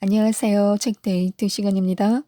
안녕하세요. 책데이트 시간입니다.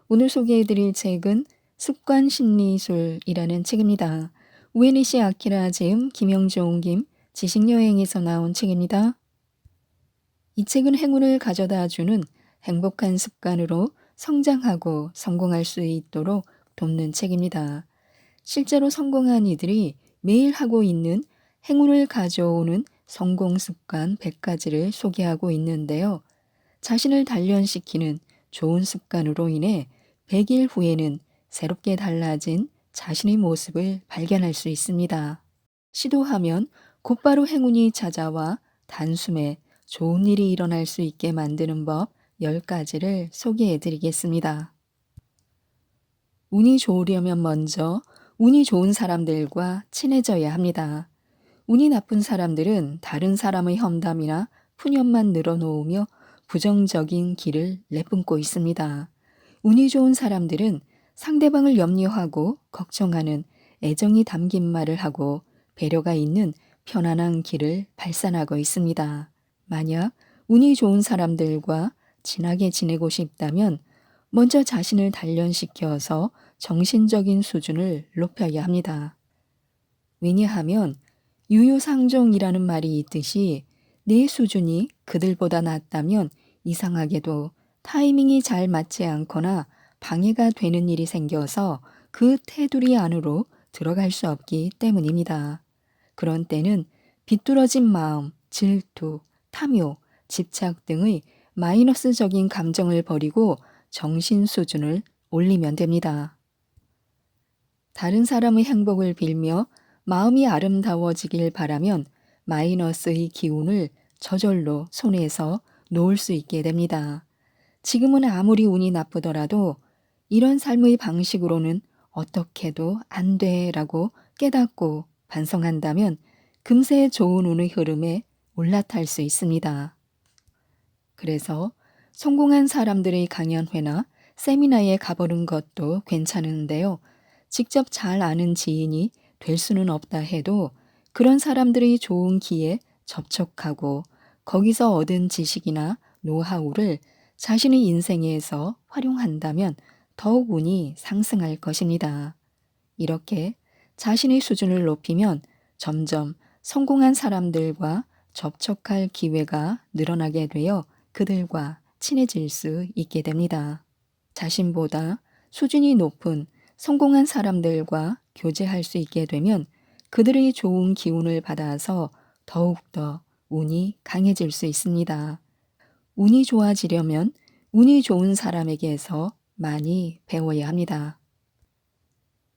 오늘 소개해드릴 책은 습관심리술이라는 책입니다. 우에니시 아키라 제음, 김영종 옮김, 지식여행에서 나온 책입니다. 이 책은 행운을 가져다 주는 행복한 습관으로 성장하고 성공할 수 있도록 돕는 책입니다. 실제로 성공한 이들이 매일 하고 있는 행운을 가져오는 성공 습관 100가지를 소개하고 있는데요. 자신을 단련시키는 좋은 습관으로 인해 100일 후에는 새롭게 달라진 자신의 모습을 발견할 수 있습니다. 시도하면 곧바로 행운이 찾아와 단숨에 좋은 일이 일어날 수 있게 만드는 법 10가지를 소개해 드리겠습니다. 운이 좋으려면 먼저 운이 좋은 사람들과 친해져야 합니다. 운이 나쁜 사람들은 다른 사람의 험담이나 푸념만 늘어놓으며 부정적인 길을 내뿜고 있습니다. 운이 좋은 사람들은 상대방을 염려하고 걱정하는 애정이 담긴 말을 하고 배려가 있는 편안한 길을 발산하고 있습니다. 만약 운이 좋은 사람들과 친하게 지내고 싶다면 먼저 자신을 단련시켜서 정신적인 수준을 높여야 합니다. 왜냐하면 유유상종이라는 말이 있듯이 내 수준이 그들보다 낮다면 이상하게도 타이밍이 잘 맞지 않거나 방해가 되는 일이 생겨서 그 테두리 안으로 들어갈 수 없기 때문입니다. 그런 때는 비뚤어진 마음, 질투, 탐욕, 집착 등의 마이너스적인 감정을 버리고 정신 수준을 올리면 됩니다. 다른 사람의 행복을 빌며 마음이 아름다워지길 바라면 마이너스의 기운을 저절로 손에서 놓을 수 있게 됩니다. 지금은 아무리 운이 나쁘더라도 이런 삶의 방식으로는 어떻게도 안 돼라고 깨닫고 반성한다면 금세 좋은 운의 흐름에 올라탈 수 있습니다. 그래서 성공한 사람들의 강연회나 세미나에 가보는 것도 괜찮은데요. 직접 잘 아는 지인이 될 수는 없다 해도 그런 사람들의 좋은 기에 접촉하고 거기서 얻은 지식이나 노하우를 자신의 인생에서 활용한다면 더욱 운이 상승할 것입니다. 이렇게 자신의 수준을 높이면 점점 성공한 사람들과 접촉할 기회가 늘어나게 되어 그들과 친해질 수 있게 됩니다. 자신보다 수준이 높은 성공한 사람들과 교제할 수 있게 되면 그들의 좋은 기운을 받아서 더욱더 운이 강해질 수 있습니다. 운이 좋아지려면 운이 좋은 사람에게서 많이 배워야 합니다.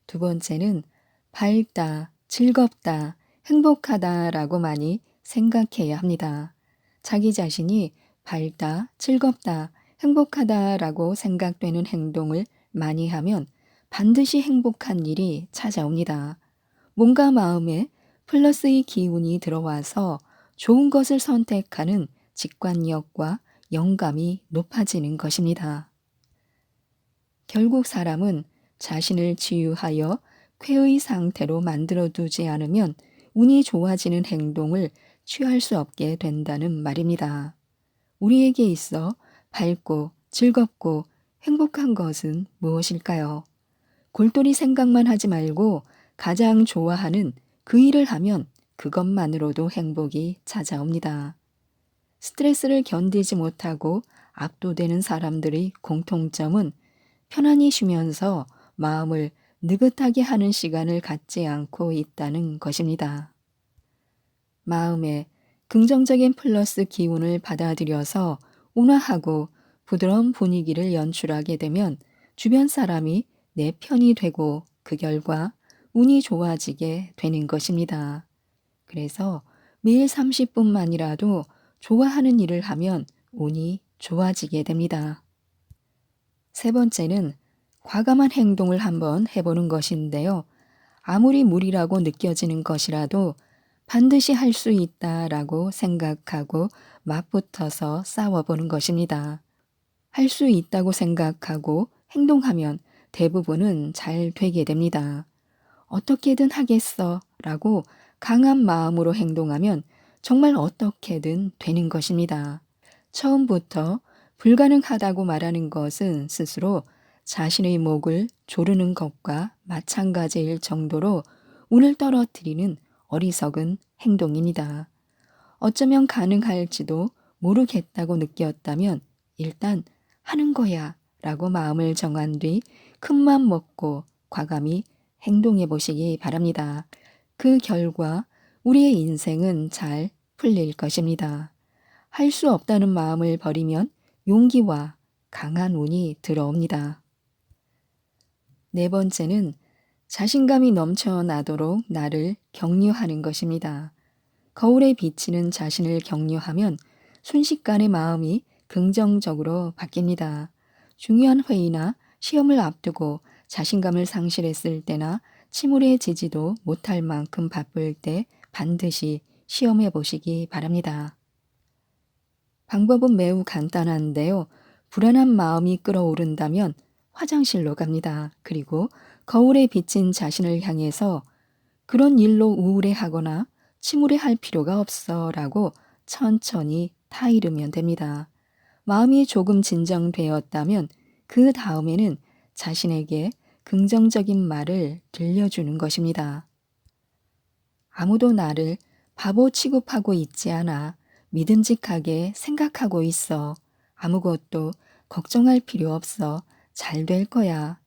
두 번째는 밝다, 즐겁다, 행복하다라고 많이 생각해야 합니다. 자기 자신이 밝다, 즐겁다, 행복하다라고 생각되는 행동을 많이 하면 반드시 행복한 일이 찾아옵니다. 몸과 마음에 플러스의 기운이 들어와서 좋은 것을 선택하는 직관력과 영감이 높아지는 것입니다. 결국 사람은 자신을 치유하여 쾌의 상태로 만들어 두지 않으면 운이 좋아지는 행동을 취할 수 없게 된다는 말입니다. 우리에게 있어 밝고 즐겁고 행복한 것은 무엇일까요? 골똘히 생각만 하지 말고 가장 좋아하는 그 일을 하면 그것만으로도 행복이 찾아옵니다. 스트레스를 견디지 못하고 압도되는 사람들의 공통점은 편안히 쉬면서 마음을 느긋하게 하는 시간을 갖지 않고 있다는 것입니다. 마음에 긍정적인 플러스 기운을 받아들여서 온화하고 부드러운 분위기를 연출하게 되면 주변 사람이 내 편이 되고 그 결과 운이 좋아지게 되는 것입니다. 그래서 매일 30분만이라도 좋아하는 일을 하면 운이 좋아지게 됩니다. 세 번째는 과감한 행동을 한번 해보는 것인데요. 아무리 무리라고 느껴지는 것이라도 반드시 할 수 있다라고 생각하고 맞붙어서 싸워보는 것입니다. 할 수 있다고 생각하고 행동하면 대부분은 잘 되게 됩니다. 어떻게든 하겠어 라고 강한 마음으로 행동하면 정말 어떻게든 되는 것입니다. 처음부터 불가능하다고 말하는 것은 스스로 자신의 목을 조르는 것과 마찬가지일 정도로 운을 떨어뜨리는 어리석은 행동입니다. 어쩌면 가능할지도 모르겠다고 느꼈다면 일단 하는 거야 라고 마음을 정한 뒤 큰맘 먹고 과감히 행동해 보시기 바랍니다. 그 결과 우리의 인생은 잘 풀릴 것입니다. 할 수 없다는 마음을 버리면 용기와 강한 운이 들어옵니다. 네 번째는 자신감이 넘쳐나도록 나를 격려하는 것입니다. 거울에 비치는 자신을 격려하면 순식간에 마음이 긍정적으로 바뀝니다. 중요한 회의나 시험을 앞두고 자신감을 상실했을 때나 침울해지지도 못할 만큼 바쁠 때 반드시 시험해 보시기 바랍니다. 방법은 매우 간단한데요. 불안한 마음이 끌어오른다면 화장실로 갑니다. 그리고 거울에 비친 자신을 향해서 그런 일로 우울해하거나 침울해할 필요가 없어 라고 천천히 타이르면 됩니다. 마음이 조금 진정되었다면 그 다음에는 자신에게 긍정적인 말을 들려주는 것입니다. 아무도 나를 바보 취급하고 있지 않아. 믿음직하게 생각하고 있어. 아무것도 걱정할 필요 없어. 잘 될 거야.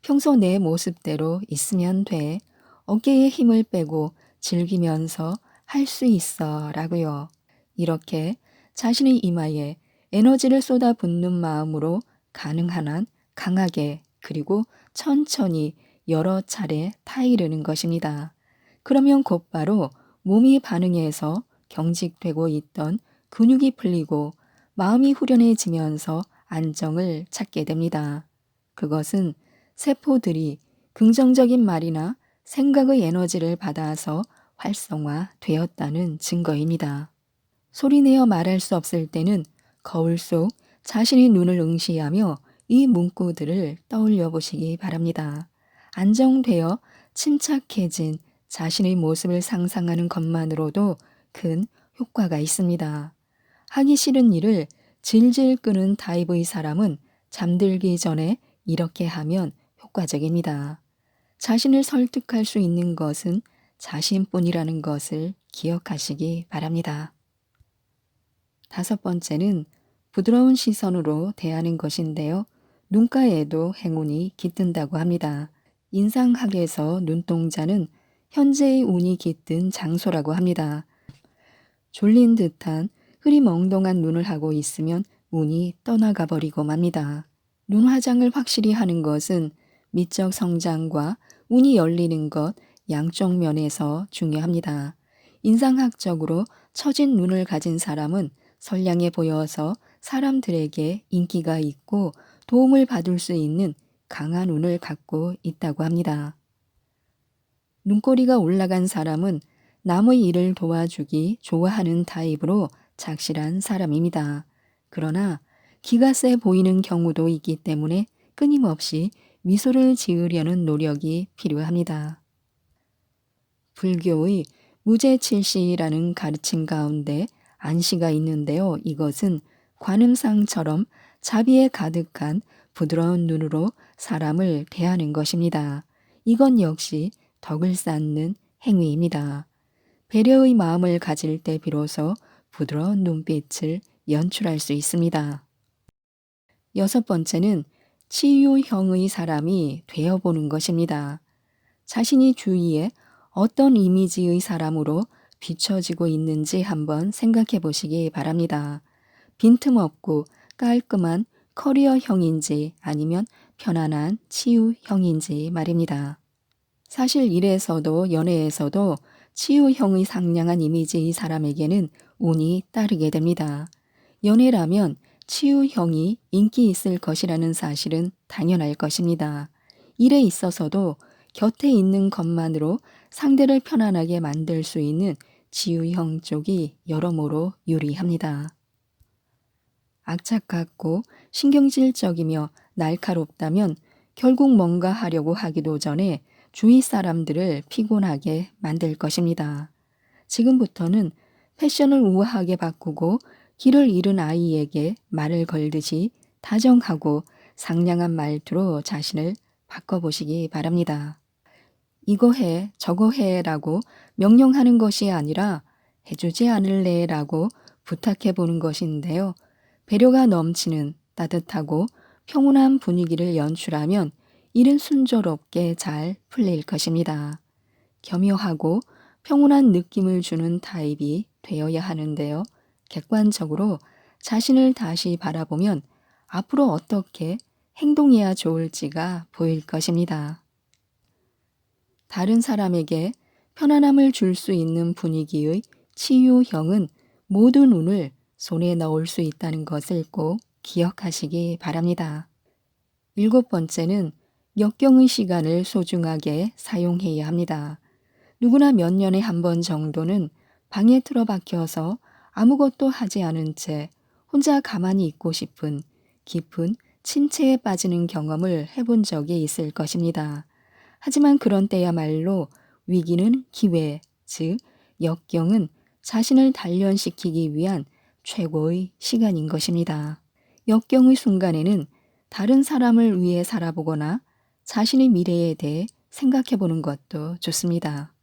평소 내 모습대로 있으면 돼. 어깨에 힘을 빼고 즐기면서 할 수 있어 라고요. 이렇게 자신의 이마에 에너지를 쏟아붓는 마음으로 가능한 한 강하게 그리고 천천히 여러 차례 타이르는 것입니다. 그러면 곧바로 몸이 반응해서 경직되고 있던 근육이 풀리고 마음이 후련해지면서 안정을 찾게 됩니다. 그것은 세포들이 긍정적인 말이나 생각의 에너지를 받아서 활성화되었다는 증거입니다. 소리내어 말할 수 없을 때는 거울 속 자신의 눈을 응시하며 이 문구들을 떠올려 보시기 바랍니다. 안정되어 침착해진 자신의 모습을 상상하는 것만으로도 큰 효과가 있습니다. 하기 싫은 일을 질질 끄는 타입의 사람은 잠들기 전에 이렇게 하면 효과적입니다. 자신을 설득할 수 있는 것은 자신뿐이라는 것을 기억하시기 바랍니다. 다섯 번째는 부드러운 시선으로 대하는 것인데요. 눈가에도 행운이 깃든다고 합니다. 인상학에서 눈동자는 현재의 운이 깃든 장소라고 합니다. 졸린 듯한 흐리멍덩한 눈을 하고 있으면 운이 떠나가 버리고 맙니다. 눈 화장을 확실히 하는 것은 미적 성장과 운이 열리는 것 양쪽 면에서 중요합니다. 인상학적으로 처진 눈을 가진 사람은 선량해 보여서 사람들에게 인기가 있고 도움을 받을 수 있는 강한 운을 갖고 있다고 합니다. 눈꼬리가 올라간 사람은 남의 일을 도와주기 좋아하는 타입으로 착실한 사람입니다. 그러나 기가 세 보이는 경우도 있기 때문에 끊임없이 미소를 지으려는 노력이 필요합니다. 불교의 무제칠시라는 가르침 가운데 안시가 있는데요. 이것은 관음상처럼 자비에 가득한 부드러운 눈으로 사람을 대하는 것입니다. 이건 역시 덕을 쌓는 행위입니다. 배려의 마음을 가질 때 비로소 부드러운 눈빛을 연출할 수 있습니다. 여섯 번째는 치유형의 사람이 되어보는 것입니다. 자신이 주위에 어떤 이미지의 사람으로 비춰지고 있는지 한번 생각해 보시기 바랍니다. 빈틈없고 깔끔한 커리어형인지 아니면 편안한 치유형인지 말입니다. 사실 일에서도 연애에서도 치유형의 상냥한 이미지의 사람에게는 운이 따르게 됩니다. 연애라면 치유형이 인기 있을 것이라는 사실은 당연할 것입니다. 일에 있어서도 곁에 있는 것만으로 상대를 편안하게 만들 수 있는 치유형 쪽이 여러모로 유리합니다. 악착 같고 신경질적이며 날카롭다면 결국 뭔가 하려고 하기도 전에 주위 사람들을 피곤하게 만들 것입니다. 지금부터는 패션을 우아하게 바꾸고 길을 잃은 아이에게 말을 걸듯이 다정하고 상냥한 말투로 자신을 바꿔보시기 바랍니다. 이거 해, 저거 해라고 명령하는 것이 아니라 해주지 않을래라고 부탁해 보는 것인데요. 배려가 넘치는 따뜻하고 평온한 분위기를 연출하면 일은 순조롭게 잘 풀릴 것입니다. 겸허하고 평온한 느낌을 주는 타입이 되어야 하는데요. 객관적으로 자신을 다시 바라보면 앞으로 어떻게 행동해야 좋을지가 보일 것입니다. 다른 사람에게 편안함을 줄 수 있는 분위기의 치유형은 모든 운을 손에 넣을 수 있다는 것을 꼭 기억하시기 바랍니다. 7번째는 역경의 시간을 소중하게 사용해야 합니다. 누구나 몇 년에 한 번 정도는 방에 틀어박혀서 아무것도 하지 않은 채 혼자 가만히 있고 싶은 깊은 침체에 빠지는 경험을 해본 적이 있을 것입니다. 하지만 그런 때야말로 위기는 기회, 즉 역경은 자신을 단련시키기 위한 최고의 시간인 것입니다. 역경의 순간에는 다른 사람을 위해 살아보거나 자신의 미래에 대해 생각해 보는 것도 좋습니다.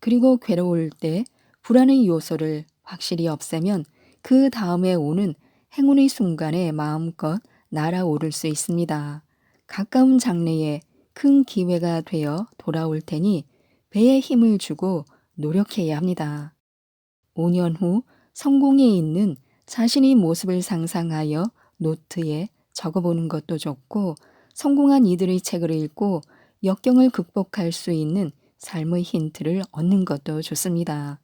그리고 괴로울 때 불안의 요소를 확실히 없애면 그 다음에 오는 행운의 순간에 마음껏 날아오를 수 있습니다. 가까운 장래에 큰 기회가 되어 돌아올 테니 배에 힘을 주고 노력해야 합니다. 5년 후 성공에 있는 자신의 모습을 상상하여 노트에 적어보는 것도 좋고, 성공한 이들의 책을 읽고 역경을 극복할 수 있는 삶의 힌트를 얻는 것도 좋습니다.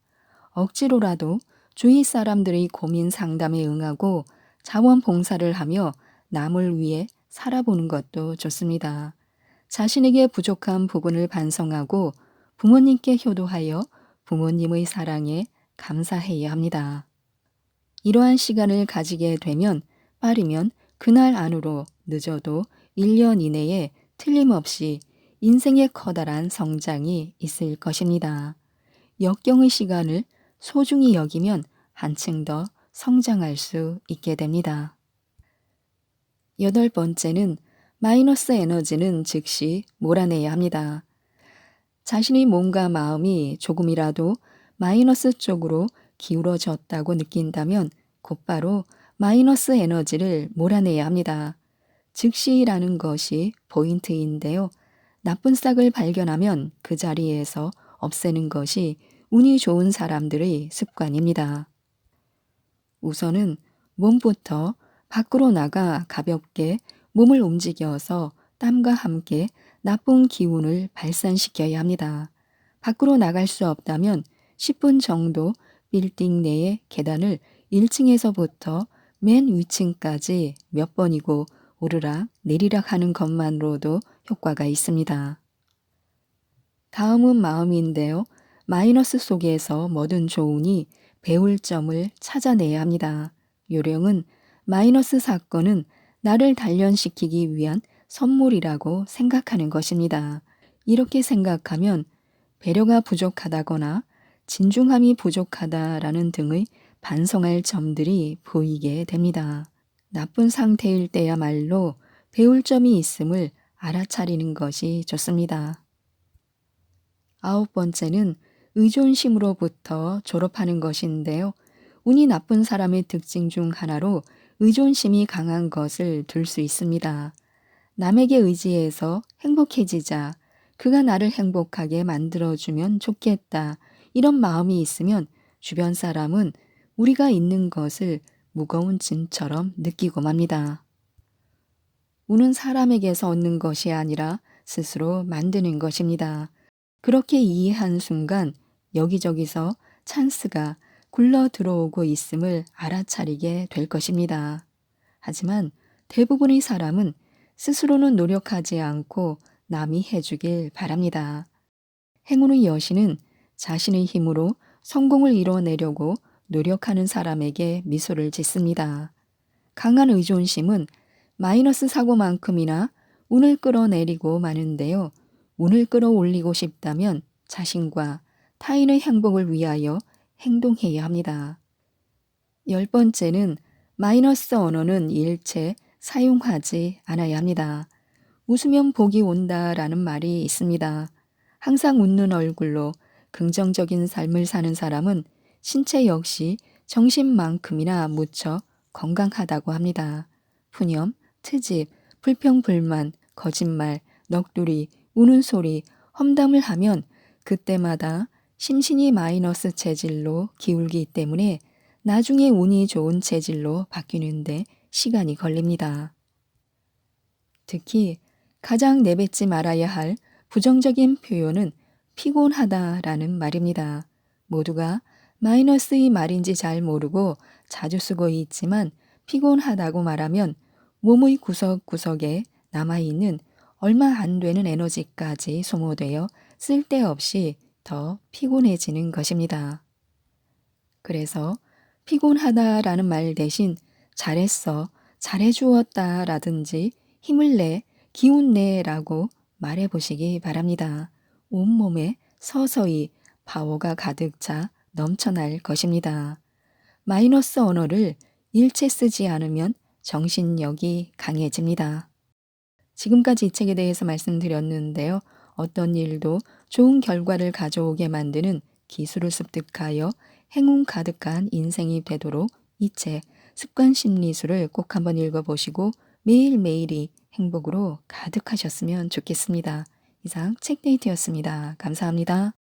억지로라도 주위 사람들의 고민 상담에 응하고 자원봉사를 하며 남을 위해 살아보는 것도 좋습니다. 자신에게 부족한 부분을 반성하고 부모님께 효도하여 부모님의 사랑에 감사해야 합니다. 이러한 시간을 가지게 되면 빠르면 그날 안으로, 늦어도 1년 이내에 틀림없이 인생의 커다란 성장이 있을 것입니다. 역경의 시간을 소중히 여기면 한층 더 성장할 수 있게 됩니다. 8번째는 마이너스 에너지는 즉시 몰아내야 합니다. 자신의 몸과 마음이 조금이라도 마이너스 쪽으로 기울어졌다고 느낀다면 곧바로 마이너스 에너지를 몰아내야 합니다. 즉시라는 것이 포인트인데요. 나쁜 싹을 발견하면 그 자리에서 없애는 것이 운이 좋은 사람들의 습관입니다. 우선은 몸부터 밖으로 나가 가볍게 몸을 움직여서 땀과 함께 나쁜 기운을 발산시켜야 합니다. 밖으로 나갈 수 없다면 10분 정도 빌딩 내의 계단을 1층에서부터 맨 위층까지 몇 번이고 오르락 내리락 하는 것만으로도 효과가 있습니다. 다음은 마음인데요. 마이너스 속에서 뭐든 좋으니 배울 점을 찾아내야 합니다. 요령은 마이너스 사건은 나를 단련시키기 위한 선물이라고 생각하는 것입니다. 이렇게 생각하면 배려가 부족하다거나 진중함이 부족하다라는 등의 반성할 점들이 보이게 됩니다. 나쁜 상태일 때야말로 배울 점이 있음을 알아차리는 것이 좋습니다. 9번째는 의존심으로부터 졸업하는 것인데요. 운이 나쁜 사람의 특징 중 하나로 의존심이 강한 것을 들 수 있습니다. 남에게 의지해서 행복해지자, 그가 나를 행복하게 만들어주면 좋겠다, 이런 마음이 있으면 주변 사람은 우리가 있는 것을 무거운 짐처럼 느끼고 맙니다. 운은 사람에게서 얻는 것이 아니라 스스로 만드는 것입니다. 그렇게 이해한 순간 여기저기서 찬스가 굴러 들어오고 있음을 알아차리게 될 것입니다. 하지만 대부분의 사람은 스스로는 노력하지 않고 남이 해주길 바랍니다. 행운의 여신은 자신의 힘으로 성공을 이뤄내려고 노력하는 사람에게 미소를 짓습니다. 강한 의존심은 마이너스 사고만큼이나 운을 끌어내리고 마는데요. 운을 끌어올리고 싶다면 자신과 타인의 행복을 위하여 행동해야 합니다. 10번째는 마이너스 언어는 일체 사용하지 않아야 합니다. 웃으면 복이 온다라는 말이 있습니다. 항상 웃는 얼굴로 긍정적인 삶을 사는 사람은 신체 역시 정신만큼이나 무척 건강하다고 합니다. 푸념, 트집, 불평불만, 거짓말, 넋두리, 우는 소리, 험담을 하면 그때마다 심신이 마이너스 체질로 기울기 때문에 나중에 운이 좋은 체질로 바뀌는데 시간이 걸립니다. 특히 가장 내뱉지 말아야 할 부정적인 표현은 피곤하다라는 말입니다. 모두가 마이너스의 말인지 잘 모르고 자주 쓰고 있지만 피곤하다고 말하면 몸의 구석구석에 남아있는 얼마 안 되는 에너지까지 소모되어 쓸데없이 더 피곤해지는 것입니다. 그래서 피곤하다라는 말 대신 잘했어, 잘해주었다 라든지 힘을 내, 기운 내라고 말해보시기 바랍니다. 온몸에 서서히 파워가 가득 차 넘쳐날 것입니다. 마이너스 언어를 일체 쓰지 않으면 정신력이 강해집니다. 지금까지 이 책에 대해서 말씀드렸는데요. 어떤 일도 좋은 결과를 가져오게 만드는 기술을 습득하여 행운 가득한 인생이 되도록 이 책 습관 심리술을 꼭 한번 읽어보시고 매일매일이 행복으로 가득하셨으면 좋겠습니다. 이상 책데이트였습니다. 감사합니다.